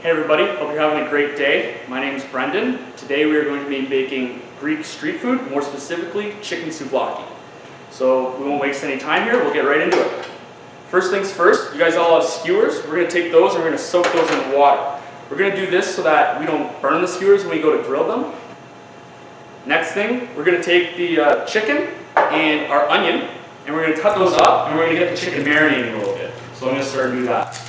Hey everybody, hope you're having a great day. My name is Brendan. Today we are going to be making Greek street food, more specifically chicken souvlaki. So we won't waste any time here, we'll get right into it. First things first, you guys all have skewers. We're going to take those and we're going to soak those in water. We're going to do this so that we don't burn the skewers when we go to grill them. Next thing, we're going to take the chicken and our onion and we're going to cut those up and we're going to get the chicken marinating a little bit. So I'm going to start and do that.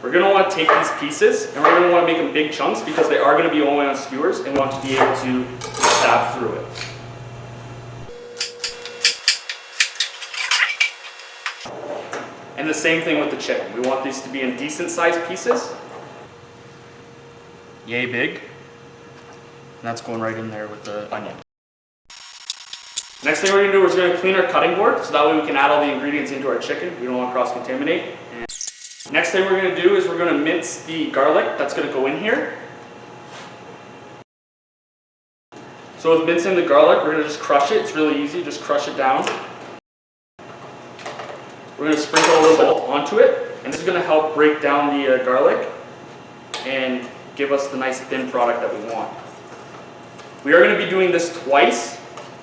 We're going to want to take these pieces and we're going to want to make them big chunks because they are going to be only on skewers and we want to be able to stab through it. And the same thing with the chicken. We want these to be in decent sized pieces. Yay big. And that's going right in there with the onion. Next thing we're going to do is we're going to clean our cutting board so that way we can add all the ingredients into our chicken. We don't want to cross-contaminate. Next thing we're going to do is we're going to mince the garlic that's going to go in here. So with mincing the garlic, we're going to just crush it. It's really easy, just crush it down. We're going to sprinkle a little salt onto it, and this is going to help break down the garlic and give us the nice thin product that we want. We are going to be doing this twice.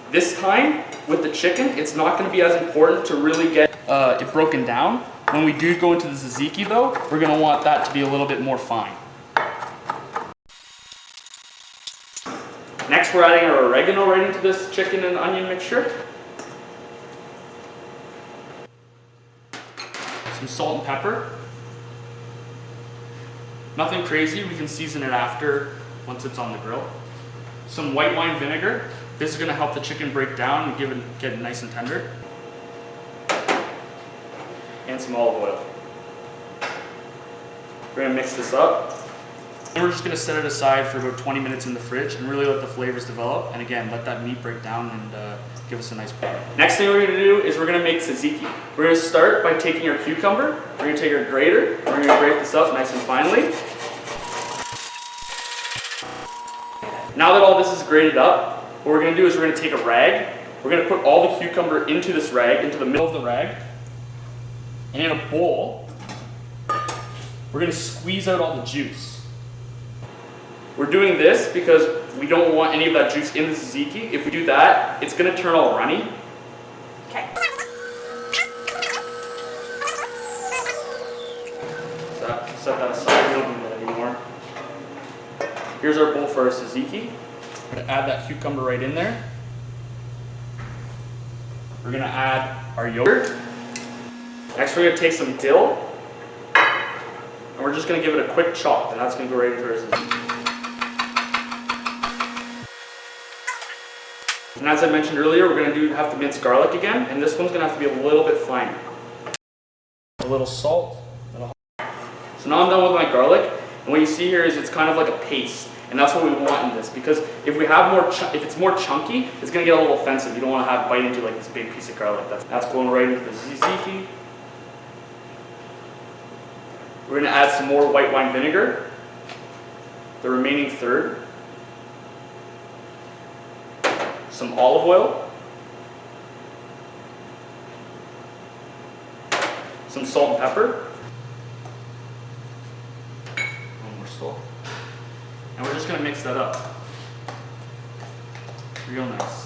This time, with the chicken, it's not going to be as important to really get it broken down. When we do go into the tzatziki though, we're going to want that to be a little bit more fine. Next we're adding our oregano right into this chicken and onion mixture. Some salt and pepper. Nothing crazy, we can season it after once it's on the grill. Some white wine vinegar. This is going to help the chicken break down and get it nice and tender. And some olive oil. We're going to mix this up. And we're just going to set it aside for about 20 minutes in the fridge and really let the flavors develop. And again, let that meat break down and give us a nice product. Next thing we're going to do is we're going to make tzatziki. We're going to start by taking our cucumber. We're going to take our grater. We're going to grate this up nice and finely. Now that all this is grated up, what we're going to do is we're going to take a rag. We're going to put all the cucumber into this rag, into the middle of the rag. And in a bowl, we're going to squeeze out all the juice. We're doing this because we don't want any of that juice in the tzatziki. If we do that, it's going to turn all runny. Okay. So set that aside, we don't need that anymore. Here's our bowl for our tzatziki. We're going to add that cucumber right in there. We're going to add our yogurt. Next we're going to take some dill, and we're just going to give it a quick chop, and that's going to go right into our tzatziki. And as I mentioned earlier, we're going to have to mince garlic again, and this one's going to have to be a little bit finer. A little salt. So now I'm done with my garlic, and what you see here is it's kind of like a paste, and that's what we want in this, because if we have if it's more chunky, it's going to get a little offensive. You don't want to have bite into like this big piece of garlic. That's going right into the tzatziki. We're going to add some more white wine vinegar, the remaining third, some olive oil, some salt and pepper, one more salt, and we're just going to mix that up real nice.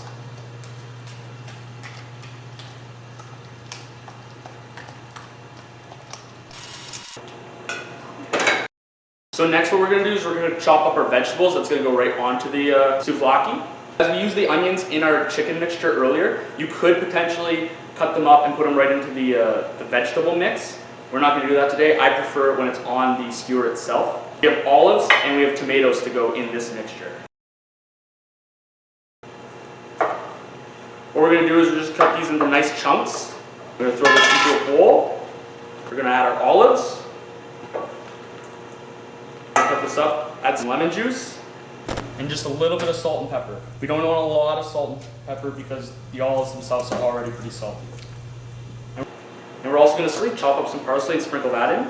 So next what we're going to do is we're going to chop up our vegetables. That's going to go right onto the souvlaki. As we used the onions in our chicken mixture earlier, you could potentially cut them up and put them right into the vegetable mix. We're not going to do that today. I prefer it when it's on the skewer itself. We have olives and we have tomatoes to go in this mixture. What we're going to do is we're just cut these into nice chunks. We're going to throw this into a bowl. We're going to add our olives. Cut this up, add some lemon juice, and just a little bit of salt and pepper. We don't want a lot of salt and pepper because the olives themselves are already pretty salty. And we're also going to chop up some parsley and sprinkle that in.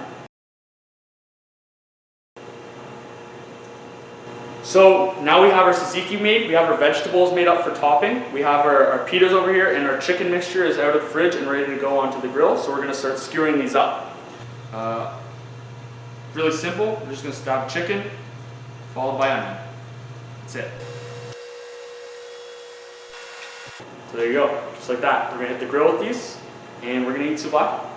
So now we have our tzatziki made, we have our vegetables made up for topping, we have our pitas over here, and our chicken mixture is out of the fridge and ready to go onto the grill. So we're going to start skewering these up. Really simple, we're just going to stab chicken, followed by onion. That's it. So there you go, just like that. We're going to hit the grill with these, and we're going to eat souvlaki.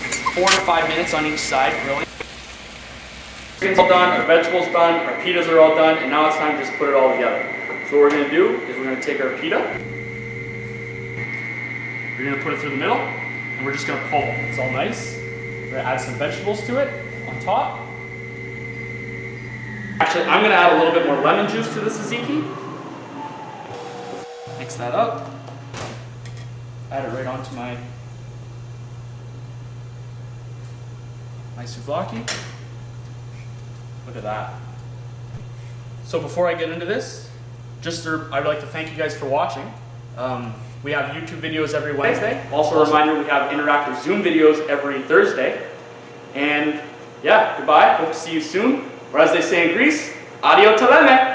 It's 4 to 5 minutes on each side grilling. Chicken's all done, our vegetables done, our pitas are all done, and now it's time to just put it all together. So what we're going to do is we're going to take our pita, we're going to put it through the middle, and we're just going to pull. It's all nice. We're going to add some vegetables to it on top. Actually, I'm going to add a little bit more lemon juice to the tzatziki. Mix that up. Add it right onto my souvlaki. Look at that. So before I get into this, I'd like to thank you guys for watching. We have YouTube videos every Wednesday. Also a reminder, we have interactive Zoom videos every Thursday. And yeah, goodbye. Hope to see you soon. Or as they say in Greece, adio teleme.